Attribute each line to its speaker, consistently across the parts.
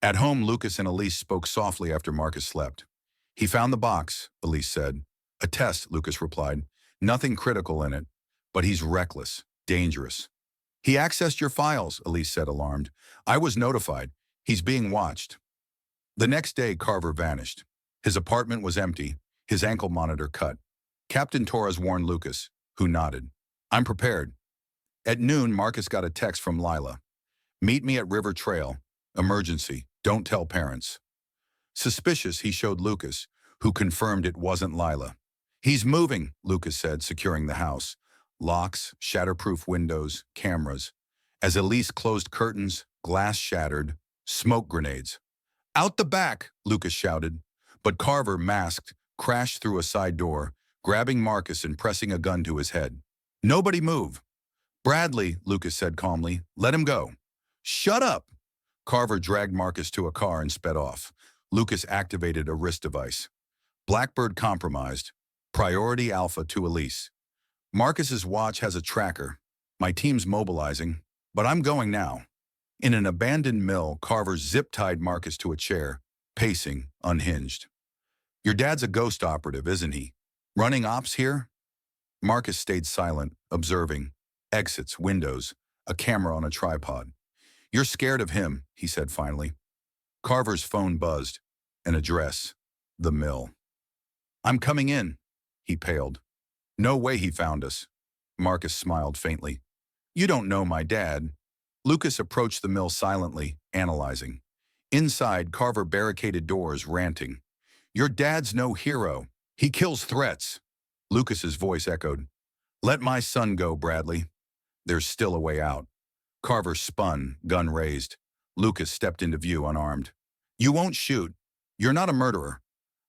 Speaker 1: At home, Lucas and Elise spoke softly after Marcus slept. He found the box, Elise said. A test, Lucas replied. Nothing critical in it, but he's reckless, dangerous. He accessed your files, Elise said, alarmed. I was notified. He's being watched. The next day, Carver vanished. His apartment was empty, his ankle monitor cut. Captain Torres warned Lucas, who nodded. I'm prepared. At noon, Marcus got a text from Lila. Meet me at River Trail. Emergency. Don't tell parents. Suspicious, he showed Lucas, who confirmed it wasn't Lila. He's moving, Lucas said, securing the house. Locks, shatterproof windows, cameras. As Elise closed curtains, glass shattered, smoke grenades. Out the back, Lucas shouted. But Carver, masked, crashed through a side door, grabbing Marcus and pressing a gun to his head. Nobody move. Bradley, Lucas said calmly, let him go. Shut up. Carver dragged Marcus to a car and sped off. Lucas activated a wrist device. Blackbird compromised. Priority Alpha to Elise. Marcus's watch has a tracker. My team's mobilizing, but I'm going now. In an abandoned mill, Carver zip-tied Marcus to a chair, pacing, unhinged. Your dad's a ghost operative, isn't he? Running ops here? Marcus stayed silent, observing. Exits, windows, a camera on a tripod. You're scared of him, he said finally. Carver's phone buzzed. An address. The mill. I'm coming in. He paled. No way he found us. Marcus smiled faintly. You don't know my dad. Lucas approached the mill silently, analyzing. Inside, Carver barricaded doors, ranting. Your dad's no hero. He kills threats. Lucas's voice echoed. Let my son go, Bradley. There's still a way out. Carver spun, gun raised. Lucas stepped into view unarmed. You won't shoot. You're not a murderer.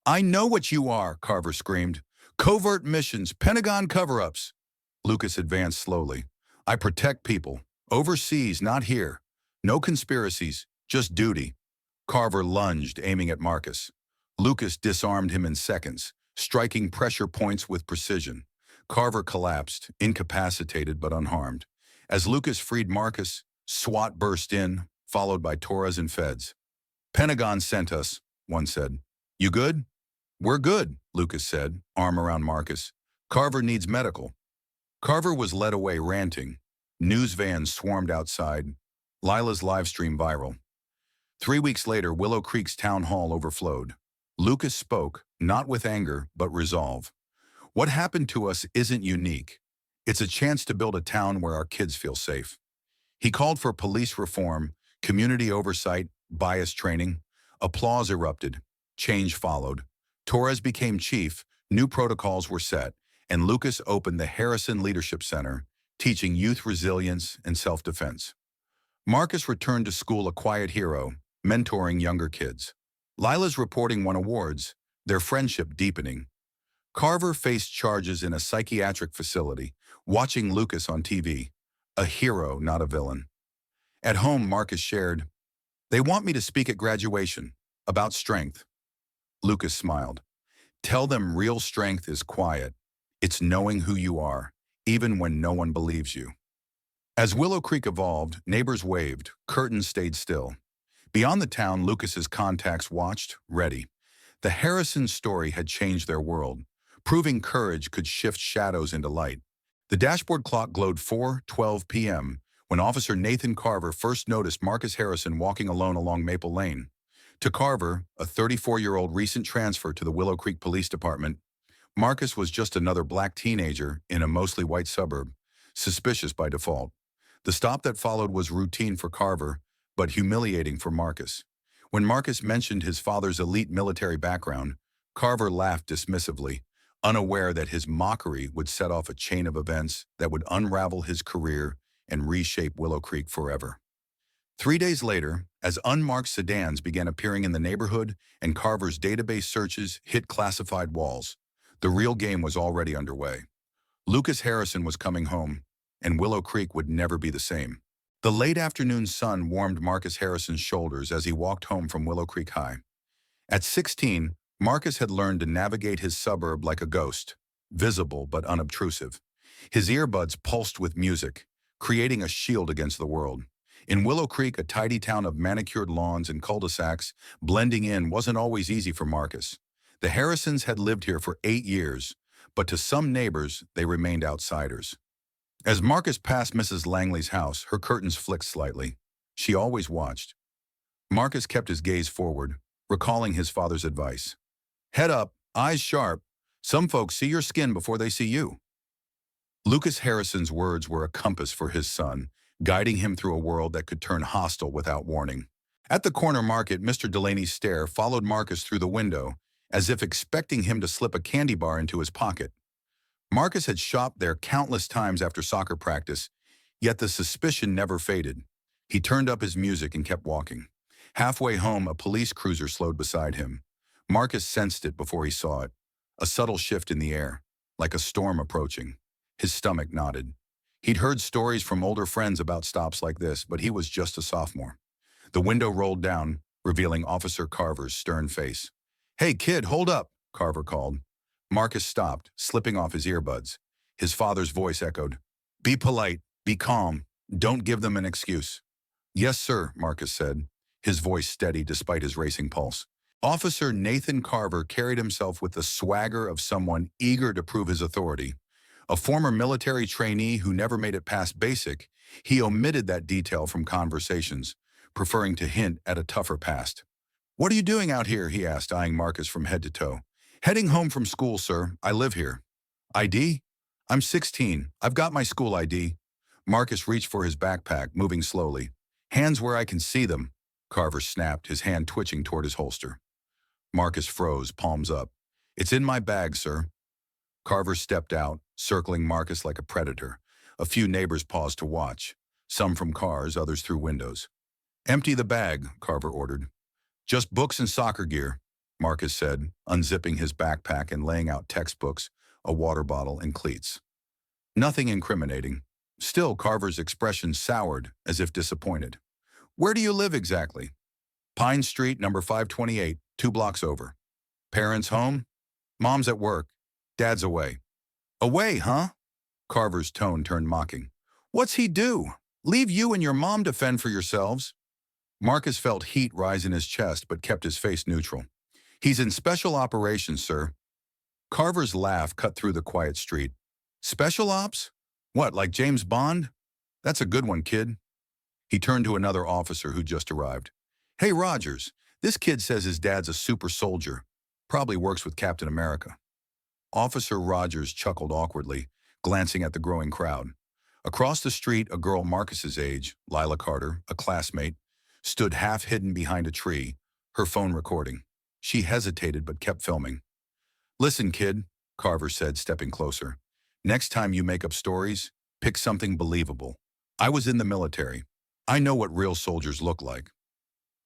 Speaker 1: I know what you are, Carver screamed. Covert missions, Pentagon cover-ups. Lucas advanced slowly. I protect people. Overseas, not here. No conspiracies, just duty. Carver lunged, aiming at Marcus. Lucas disarmed him in seconds, striking pressure points with precision. Carver collapsed, incapacitated but unharmed. As Lucas freed Marcus, SWAT burst in, followed by Torres and feds. Pentagon sent us, one said. You good? We're good, Lucas said, arm around Marcus. Carver needs medical. Carver was led away ranting. News vans swarmed outside. Lila's live stream viral. 3 weeks later, Willow Creek's town hall overflowed. Lucas spoke, not with anger, but resolve. What happened to us isn't unique. It's a chance to build a town where our kids feel safe. He called for police reform, community oversight, bias training. Applause erupted. Change followed. Torres became chief, new protocols were set, and Lucas opened the Harrison Leadership Center, teaching youth resilience and self-defense. Marcus returned to school a quiet hero, mentoring younger kids. Lila's reporting won awards, their friendship deepening. Carver faced charges in a psychiatric facility, watching Lucas on TV. A hero, not a villain. At home, Marcus shared, They want me to speak at graduation, about strength. Lucas smiled. Tell them real strength is quiet. It's knowing who you are, even when no one believes you. As Willow Creek evolved, neighbors waved, curtains stayed still. Beyond the town, Lucas's contacts watched, ready. The Harrison story had changed their world, proving courage could shift shadows into light. The dashboard clock glowed 4:12 p.m. when Officer Nathan Carver first noticed Marcus Harrison walking alone along Maple Lane. To Carver, a 34-year-old recent transfer to the Willow Creek Police Department, Marcus was just another black teenager in a mostly white suburb, suspicious by default. The stop that followed was routine for Carver, but humiliating for Marcus. When Marcus mentioned his father's elite military background, Carver laughed dismissively, unaware that his mockery would set off a chain of events that would unravel his career and reshape Willow Creek forever. 3 days later, as unmarked sedans began appearing in the neighborhood and Carver's database searches hit classified walls, the real game was already underway. Lucas Harrison was coming home, and Willow Creek would never be the same. The late afternoon sun warmed Marcus Harrison's shoulders as he walked home from Willow Creek High. At 16, Marcus had learned to navigate his suburb like a ghost, visible but unobtrusive. His earbuds pulsed with music, creating a shield against the world. In Willow Creek, a tidy town of manicured lawns and cul-de-sacs, blending in wasn't always easy for Marcus. The Harrisons had lived here for 8 years, but to some neighbors, they remained outsiders. As Marcus passed Mrs. Langley's house, her curtains flicked slightly. She always watched. Marcus kept his gaze forward, recalling his father's advice. Head up, eyes sharp. Some folks see your skin before they see you. Lucas Harrison's words were a compass for his son, guiding him through a world that could turn hostile without warning. At the corner market, Mr. Delaney's stare followed Marcus through the window, as if expecting him to slip a candy bar into his pocket. Marcus had shopped there countless times after soccer practice, yet the suspicion never faded. He turned up his music and kept walking. Halfway home, a police cruiser slowed beside him. Marcus sensed it before he saw it, a subtle shift in the air, like a storm approaching. His stomach knotted. He'd heard stories from older friends about stops like this, but he was just a sophomore. The window rolled down, revealing Officer Carver's stern face. Hey, kid, hold up, Carver called. Marcus stopped, slipping off his earbuds. His father's voice echoed. Be polite, be calm, don't give them an excuse. Yes, sir, Marcus said, his voice steady despite his racing pulse. Officer Nathan Carver carried himself with the swagger of someone eager to prove his authority. A former military trainee who never made it past basic, he omitted that detail from conversations, preferring to hint at a tougher past. What are you doing out here? He asked, eyeing Marcus from head to toe. Heading home from school, sir. I live here. ID? I'm 16. I've got my school ID. Marcus reached for his backpack, moving slowly. Hands where I can see them. Carver snapped, his hand twitching toward his holster. Marcus froze, palms up. It's in my bag, sir. Carver stepped out, circling Marcus like a predator. A few neighbors paused to watch, some from cars, others through windows. Empty the bag, Carver ordered. Just books and soccer gear, Marcus said, unzipping his backpack and laying out textbooks, a water bottle, and cleats. Nothing incriminating. Still, Carver's expression soured, as if disappointed. Where do you live exactly? Pine Street, number 528, 2 blocks over. Parents home? Mom's at work. Dad's away. Away, huh? Carver's tone turned mocking. What's he do? Leave you and your mom to fend for yourselves? Marcus felt heat rise in his chest but kept his face neutral. He's in special operations, sir. Carver's laugh cut through the quiet street. Special ops? What, like James Bond? That's a good one, kid. He turned to another officer who just arrived. Hey, Rogers, this kid says his dad's a super soldier. Probably works with Captain America. Officer Rogers chuckled awkwardly, glancing at the growing crowd. Across the street, a girl Marcus's age, Lila Carter, a classmate, stood half hidden behind a tree, her phone recording. She hesitated but kept filming. Listen, kid, Carver said, stepping closer. Next time you make up stories, pick something believable. I was in the military. I know what real soldiers look like.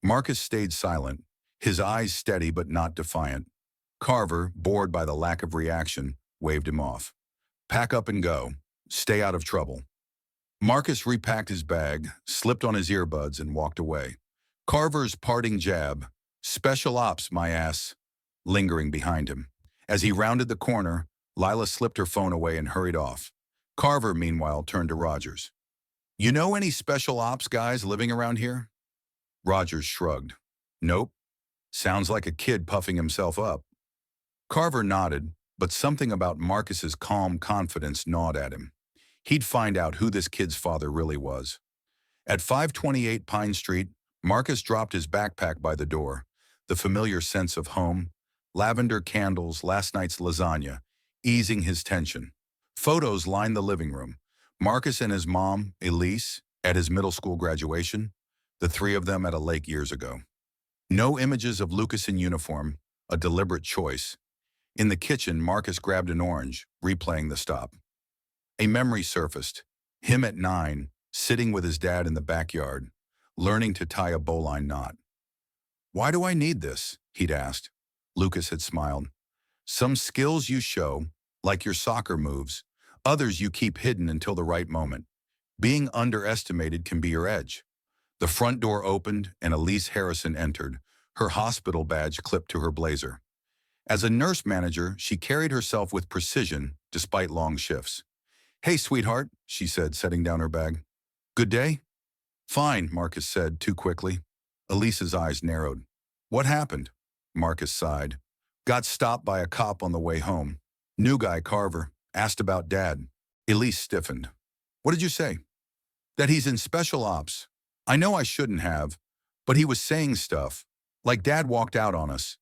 Speaker 1: Marcus stayed silent, his eyes steady but not defiant. Carver, bored by the lack of reaction, waved him off. Pack up and go. Stay out of trouble. Marcus repacked his bag, slipped on his earbuds, and walked away. Carver's parting jab, special ops, my ass, lingering behind him. As he rounded the corner, Lila slipped her phone away and hurried off. Carver, meanwhile, turned to Rogers. You know any special ops guys living around here? Rogers shrugged. Nope. Sounds like a kid puffing himself up. Carver nodded, but something about Marcus's calm confidence gnawed at him. He'd find out who this kid's father really was. At 528 Pine Street, Marcus dropped his backpack by the door, the familiar sense of home, lavender candles, last night's lasagna, easing his tension. Photos lined the living room. Marcus and his mom, Elise, at his middle school graduation, the three of them at a lake years ago. No images of Lucas in uniform, a deliberate choice. In the kitchen, Marcus grabbed an orange, replaying the stop. A memory surfaced, him at 9, sitting with his dad in the backyard, learning to tie a bowline knot. Why do I need this? He'd asked. Lucas had smiled. Some skills you show, like your soccer moves, others you keep hidden until the right moment. Being underestimated can be your edge. The front door opened and Elise Harrison entered, her hospital badge clipped to her blazer. As a nurse manager, she carried herself with precision despite long shifts. Hey, sweetheart, she said, setting down her bag. Good day? Fine, Marcus said too quickly. Elise's eyes narrowed. What happened? Marcus sighed. Got stopped by a cop on the way home. New guy, Carver. Asked about Dad. Elise stiffened. What did you say? That he's in special ops. I know I shouldn't have, but he was saying stuff. Like Dad walked out on us.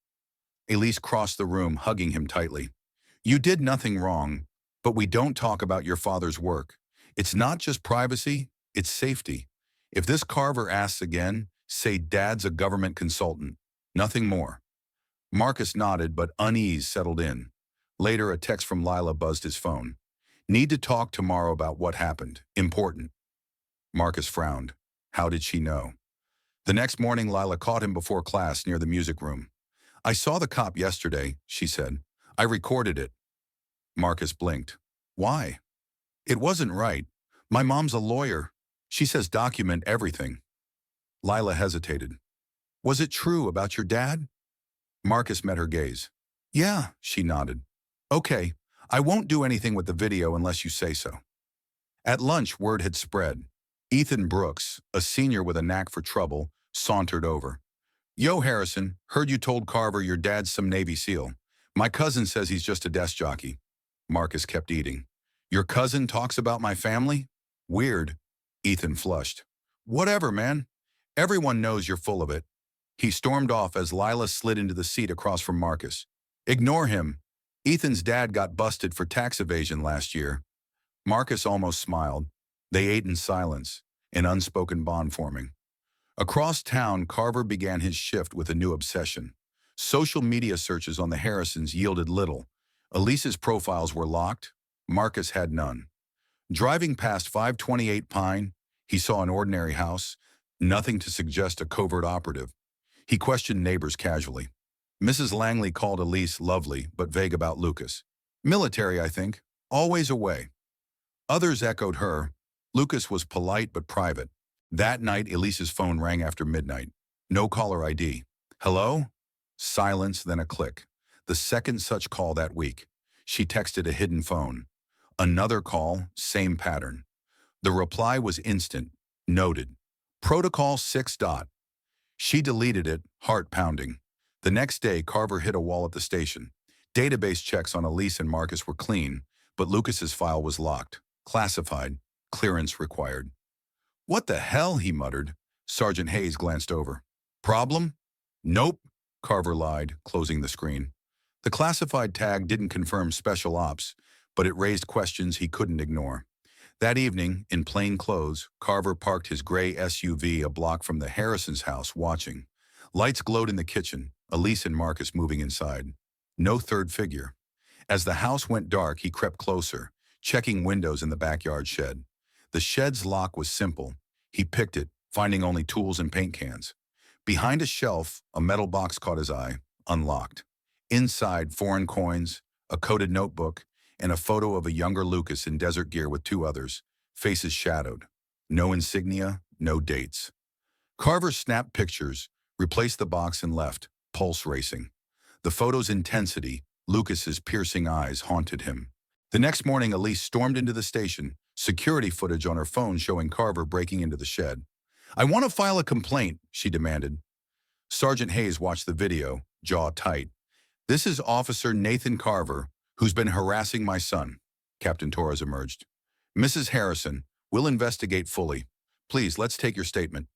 Speaker 1: Elise crossed the room, hugging him tightly. You did nothing wrong, but we don't talk about your father's work. It's not just privacy, it's safety. If this Carver asks again, say Dad's a government consultant. Nothing more. Marcus nodded, but unease settled in. Later, a text from Lila buzzed his phone. Need to talk tomorrow about what happened. Important. Marcus frowned. How did she know? The next morning, Lila caught him before class near the music room. I saw the cop yesterday, she said. I recorded it. Marcus blinked. Why? It wasn't right. My mom's a lawyer. She says document everything. Lila hesitated. Was it true about your dad? Marcus met her gaze. Yeah, she nodded. Okay, I won't do anything with the video unless you say so. At lunch, word had spread. Ethan Brooks, a senior with a knack for trouble, sauntered over. Yo, Harrison, heard you told Carver your dad's some Navy SEAL. My cousin says he's just a desk jockey. Marcus kept eating. Your cousin talks about my family? Weird. Ethan flushed. Whatever, man. Everyone knows you're full of it. He stormed off as Lila slid into the seat across from Marcus. Ignore him. Ethan's dad got busted for tax evasion last year. Marcus almost smiled. They ate in silence, an unspoken bond forming. Across town, Carver began his shift with a new obsession. Social media searches on the Harrisons yielded little. Elise's profiles were locked. Marcus had none. Driving past 528 Pine, he saw an ordinary house, nothing to suggest a covert operative. He questioned neighbors casually. Mrs. Langley called Elise lovely, but vague about Lucas. Military, I think. Always away. Others echoed her. Lucas was polite but private. That night, Elise's phone rang after midnight. No caller ID. Hello? Silence, then a click. The second such call that week. She texted a hidden phone. Another call, same pattern. The reply was instant. Noted. Protocol 6. She deleted it, heart pounding. The next day, Carver hit a wall at the station. Database checks on Elise and Marcus were clean, but Lucas's file was locked. Classified. Clearance required. What the hell, he muttered. Sergeant Hayes glanced over. Problem? Nope, Carver lied, closing the screen. The classified tag didn't confirm special ops, but it raised questions he couldn't ignore. That evening, in plain clothes, Carver parked his gray SUV a block from the Harrisons' house, watching. Lights glowed in the kitchen, Elise and Marcus moving inside. No third figure. As the house went dark, he crept closer, checking windows in the backyard shed. The shed's lock was simple. He picked it, finding only tools and paint cans. Behind a shelf, a metal box caught his eye, unlocked. Inside, foreign coins, a coded notebook, and a photo of a younger Lucas in desert gear with two others, faces shadowed. No insignia, no dates. Carver snapped pictures, replaced the box and left, pulse racing. The photo's intensity, Lucas's piercing eyes, haunted him. The next morning, Elise stormed into the station, security footage on her phone showing Carver breaking into the shed. I want to file a complaint, she demanded. Sergeant Hayes watched the video, jaw tight. This is Officer Nathan Carver, who's been harassing my son. Captain Torres emerged. Mrs. Harrison, we'll investigate fully. Please, let's take your statement.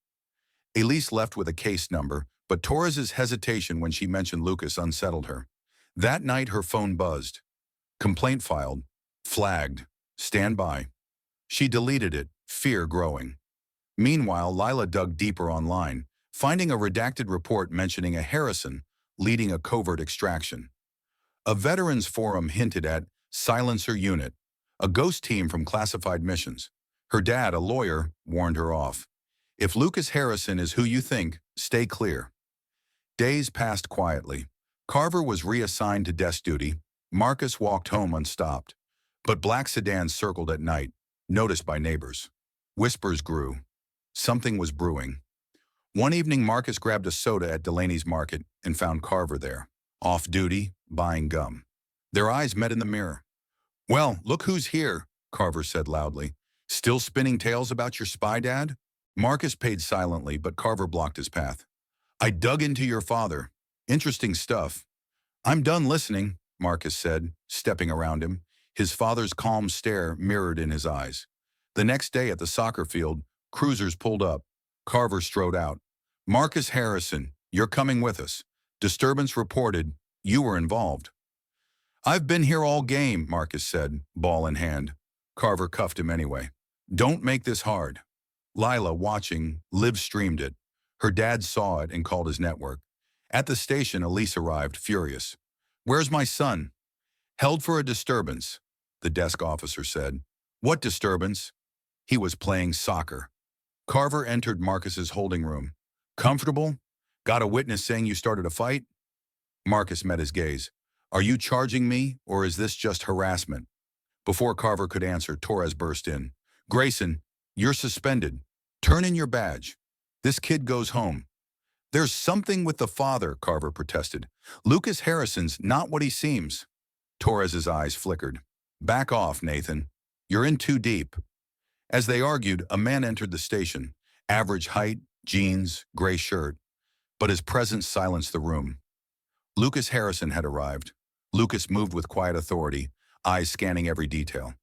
Speaker 1: Elise left with a case number, but Torres's hesitation when she mentioned Lucas unsettled her. That night, her phone buzzed. Complaint filed. Flagged. Stand by. She deleted it, fear growing. Meanwhile, Lila dug deeper online, finding a redacted report mentioning a Harrison leading a covert extraction. A veterans forum hinted at silencer unit, a ghost team from classified missions. Her dad, a lawyer, warned her off. If Lucas Harrison is who you think, stay clear. Days passed quietly. Carver was reassigned to desk duty. Marcus walked home unstopped. But black sedans circled at night, noticed by neighbors. Whispers grew. Something was brewing. One evening, Marcus grabbed a soda at Delaney's Market and found Carver there, off duty, buying gum. Their eyes met in the mirror. Well, look who's here, Carver said loudly. Still spinning tales about your spy dad? Marcus paid silently, but Carver blocked his path. I dug into your father. Interesting stuff. I'm done listening, Marcus said, stepping around him, his father's calm stare mirrored in his eyes. The next day at the soccer field, cruisers pulled up. Carver strode out. Marcus Harrison, you're coming with us. Disturbance reported. You were involved. I've been here all game, Marcus said, ball in hand. Carver cuffed him anyway. Don't make this hard. Lila, watching, live-streamed it. Her dad saw it and called his network. At the station, Elise arrived, furious. Where's my son? Held for a disturbance, the desk officer said. What disturbance? He was playing soccer. Carver entered Marcus's holding room. Comfortable? Got a witness saying you started a fight? Marcus met his gaze. Are you charging me, or is this just harassment? Before Carver could answer, Torres burst in. Grayson, you're suspended. Turn in your badge. This kid goes home. There's something with the father, Carver protested. Lucas Harrison's not what he seems. Torres's eyes flickered. Back off, Nathan. You're in too deep. As they argued, a man entered the station. Average height, jeans, gray shirt. But his presence silenced the room. Lucas Harrison had arrived. Lucas moved with quiet authority, eyes scanning every detail.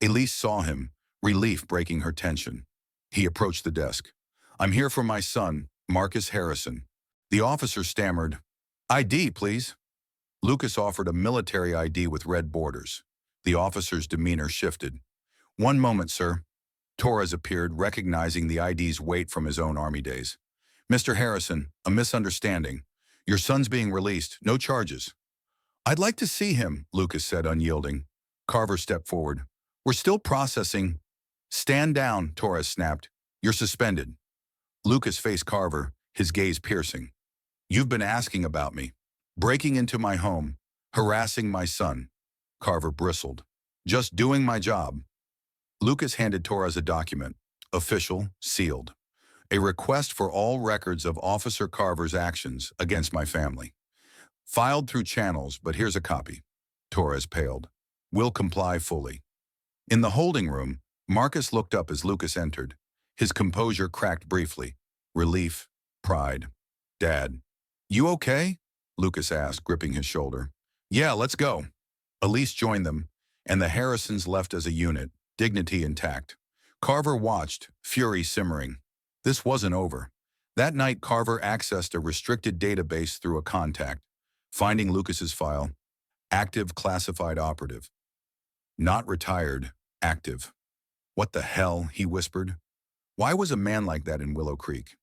Speaker 1: Elise saw him, relief breaking her tension. He approached the desk. I'm here for my son, Marcus Harrison. The officer stammered, ID, please. Lucas offered a military ID with red borders. The officer's demeanor shifted. One moment, sir. Torres appeared, recognizing the ID's weight from his own Army days. Mr. Harrison, a misunderstanding. Your son's being released, no charges. I'd like to see him, Lucas said, unyielding. Carver stepped forward. We're still processing. Stand down, Torres snapped. You're suspended. Lucas faced Carver, his gaze piercing. You've been asking about me. Breaking into my home. Harassing my son. Carver bristled. Just doing my job. Lucas handed Torres a document. Official, sealed. A request for all records of Officer Carver's actions against my family. Filed through channels, but here's a copy. Torres paled. Will comply fully. In the holding room, Marcus looked up as Lucas entered. His composure cracked briefly. Relief, pride. Dad. You okay? Lucas asked, gripping his shoulder. Yeah, let's go. Elise joined them, and the Harrisons left as a unit, dignity intact. Carver watched, fury simmering. This wasn't over. That night, Carver accessed a restricted database through a contact, finding Lucas's file. Active classified operative. Not retired, active. What the hell, he whispered. Why was a man like that in Willow Creek?